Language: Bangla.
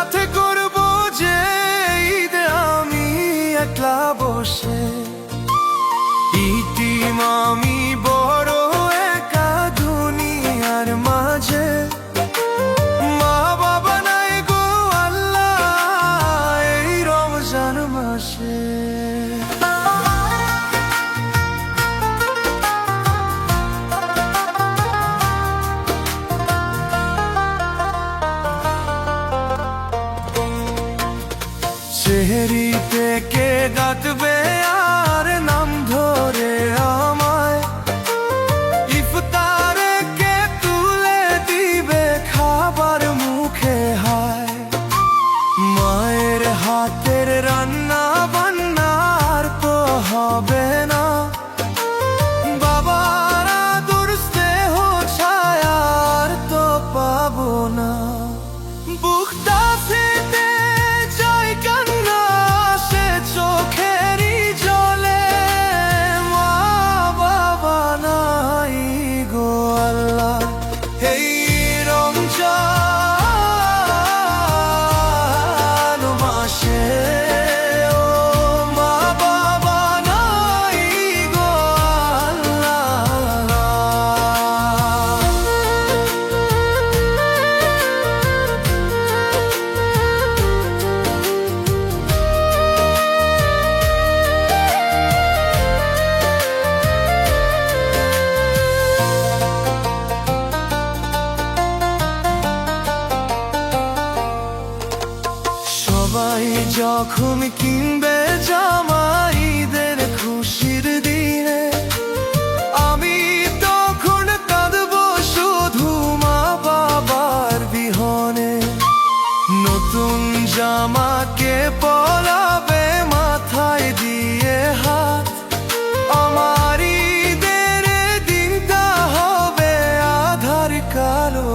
সাথে করব যে ঈদে আমি একলা বসে। ইতিম আমি বড় একা দুনিয়ার মাঝে, মা বাবা নাই গো আল্লাহ এই রমজান মাসে। সেহরি থেকে ডাকবে আর নাম ধরে আমায়, ইফতারে কে তুলে দিবে খাবার মুখে হায়। মায়ের হাতের রান্না বান্নার তো হবে না, বাবার আদর স্নেহ ছায়ার তো পাবো না। বুকটা ফেটে যায় কান্না সে চোখেরই জলে, মা বাবা নাই গো আল্লাহ এই রমজান মাসে। ও মা বাবা নাই গো আল্লাহ। সবাই যখন কিনবে জামা ঈদের খুশির দিনে, আমি তখন কাঁদবো শুধু মা বাবার বিহনে। নতুন জামাকে পরাবে মাথায় দিয়ে হাত, আমার ঈদের দিনটা হবে আধার কালো